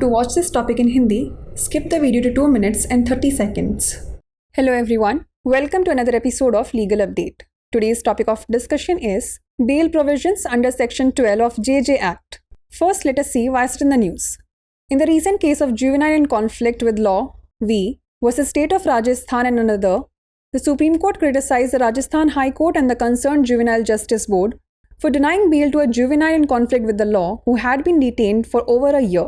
to watch this topic in Hindi, skip the video to 2 minutes and 30 seconds. Hello everyone, welcome to another episode of Legal Update. Today's topic of discussion is bail provisions under Section 12 of JJ Act. First, let us see why it's in the news. In the recent case of juvenile in conflict with law v. versus State of Rajasthan and another, the Supreme Court criticized the Rajasthan High Court and the concerned Juvenile Justice Board for denying bail to a juvenile in conflict with the law who had been detained for over a year.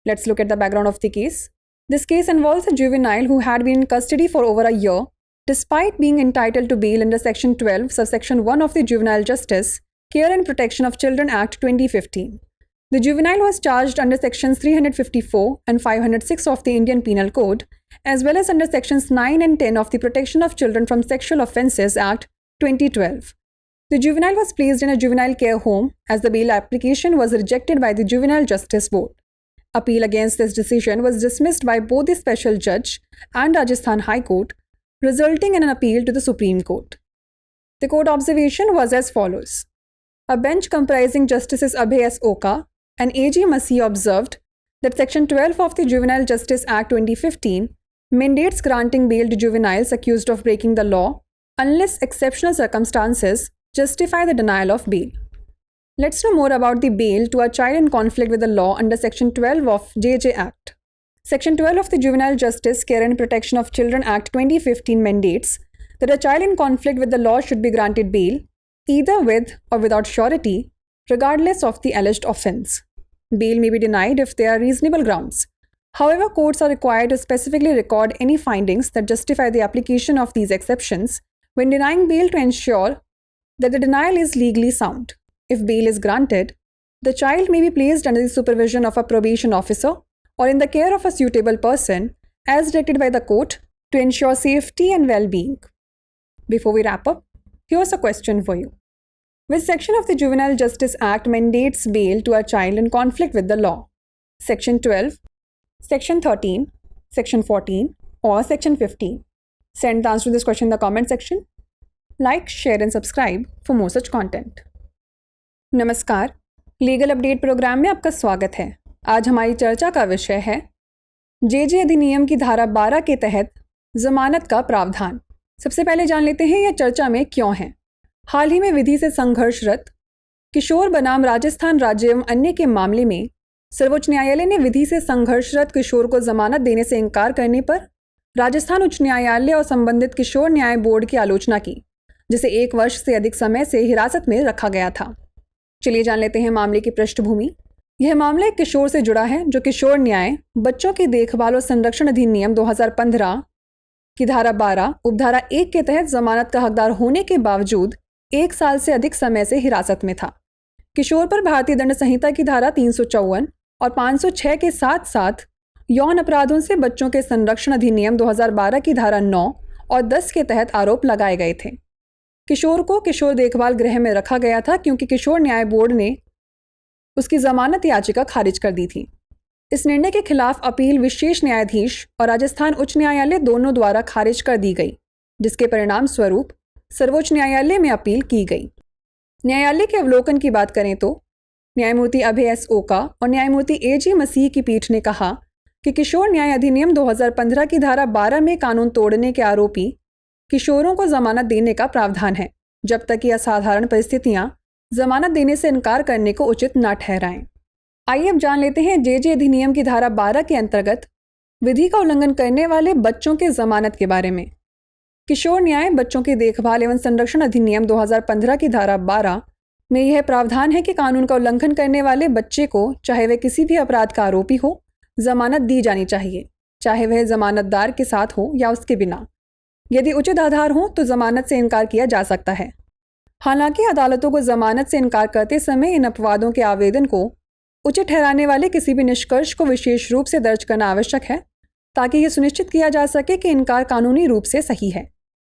Let's look at the background of the case. This case involves a juvenile who had been in custody for over a year, despite being entitled to bail under Section 12, subsection 1 of the Juvenile Justice, Care and Protection of Children Act 2015. The juvenile was charged under Sections 354 and 506 of the Indian Penal Code, as well as under Sections 9 and 10 of the Protection of Children from Sexual Offences Act 2012. The juvenile was placed in a juvenile care home as the bail application was rejected by the Juvenile Justice Board. Appeal against this decision was dismissed by both the Special Judge and Rajasthan High Court, resulting in an appeal to the Supreme Court. The court observation was as follows. A bench comprising Justices Abhay S. Oka and A.G. Masih observed that Section 12 of the Juvenile Justice Act 2015 mandates granting bail to juveniles accused of breaking the law unless exceptional circumstances justify the denial of bail. Let's know more about the bail to a child in conflict with the law under Section 12 of JJ Act. Section 12 of the Juvenile Justice, Care and Protection of Children Act 2015 mandates that a child in conflict with the law should be granted bail, either with or without surety, regardless of the alleged offence. Bail may be denied if there are reasonable grounds. However, courts are required to specifically record any findings that justify the application of these exceptions when denying bail to ensure that the denial is legally sound. If bail is granted, the child may be placed under the supervision of a probation officer or in the care of a suitable person as directed by the court to ensure safety and well-being. Before we wrap up, here's a question for you. Which section of the Juvenile Justice Act mandates bail to a child in conflict with the law? Section 12, Section 13, Section 14 or Section 15? Send the answer to this question in the comment section. Like, share and subscribe for more such content. नमस्कार, legal update programme में आपका स्वागत है। आज हमारी चर्चा का विषय है जेजे अधिनियम की धारा 12 के तहत जमानत का प्रावधान। सबसे पहले जान लेते हैं यह चर्चा में क्यों है। हाल ही में विधि से संघर्षरत किशोर बनाम राजस्थान राज्य एवं अन्य के मामले में सर्वोच्च न्यायालय ने विधि से संघर्षरत किशोर को जमानत देने से इनकार करने पर राजस्थान उच्च न्यायालय और संबंधित किशोर न्याय बोर्ड की आलोचना की, जिसे 1 वर्ष से अधिक समय से हिरासत में रखा गया था। चलिए जान लेते हैं मामले की पृष्ठभूमि। यह मामला एक किशोर से जुड़ा है जो किशोर न्याय, बच्चों की देखभाल और संरक्षण अधिनियम 2015 की धारा 12 उपधारा 1 के तहत जमानत का हकदार होने के बावजूद 1 साल से अधिक समय से हिरासत में था। किशोर पर भारतीय दंड संहिता की धारा 354 और 506 के साथ साथ यौन अपराधों से बच्चों के संरक्षण अधिनियम 2012 की धारा 9 और 10 के तहत आरोप लगाए गए थे। किशोर को किशोर देखभाल गृह में रखा गया था क्योंकि किशोर न्याय बोर्ड ने उसकी जमानत याचिका खारिज कर दी थी। इस निर्णय के खिलाफ अपील विशेष न्यायाधीश और राजस्थान उच्च न्यायालय दोनों द्वारा खारिज कर दी गई, जिसके परिणाम स्वरूप सर्वोच्च न्यायालय में अपील की गई। न्यायालय के अवलोकन की बात करें तो न्यायमूर्ति अभय एस ओका और न्यायमूर्ति A.G. मसीह की पीठ ने कहा कि किशोर न्याय अधिनियम 2015 की धारा 12 में कानून तोड़ने के आरोपी किशोरों को जमानत देने का प्रावधान है, जब तक कि असाधारण परिस्थितियां जमानत देने से इनकार करने को उचित न ठहराएं। आइए अब जान लेते हैं जेजे अधिनियम की धारा 12 के अंतर्गत विधि का उल्लंघन करने वाले बच्चों के जमानत के बारे में। किशोर न्याय बच्चों की देखभाल एवं संरक्षण अधिनियम 2015 की धारा 12 में यह प्रावधान है कि कानून का उल्लंघन करने वाले बच्चे को, चाहे वह किसी भी अपराध का आरोपी हो, जमानत दी जानी चाहिए, चाहे वह जमानतदार के साथ हो या उसके बिना। यदि उचित आधार हो तो जमानत से इनकार किया जा सकता है। हालांकि अदालतों को जमानत से इनकार करते समय इन अपवादों के आवेदन को उचित ठहराने वाले किसी भी निष्कर्ष को विशेष रूप से दर्ज करना आवश्यक है, ताकि यह सुनिश्चित किया जा सके कि इनकार कानूनी रूप से सही है।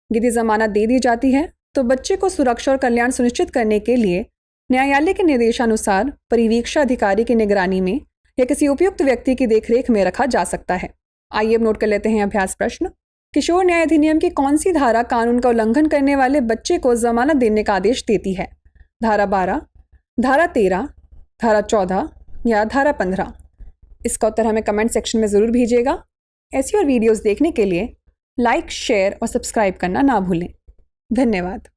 यदि जमानत दे दी जाती है तो बच्चे को सुरक्षा और कल्याण सुनिश्चित करने के लिए न्यायालय के निर्देशानुसार परिवीक्षा अधिकारी की निगरानी में या किसी उपयुक्त व्यक्ति की देखरेख में रखा जा सकता है। आइए अब नोट कर लेते हैं अभ्यास प्रश्न। किशोर न्याय अधिनियम की कौन सी धारा कानून का उल्लंघन करने वाले बच्चे को जमानत देने का आदेश देती है? धारा 12, धारा 13, धारा 14 या धारा 15? इसका उत्तर हमें कमेंट सेक्शन में ज़रूर भेजिएगा। ऐसी और वीडियोज़ देखने के लिए लाइक, शेयर और सब्सक्राइब करना ना भूलें। धन्यवाद।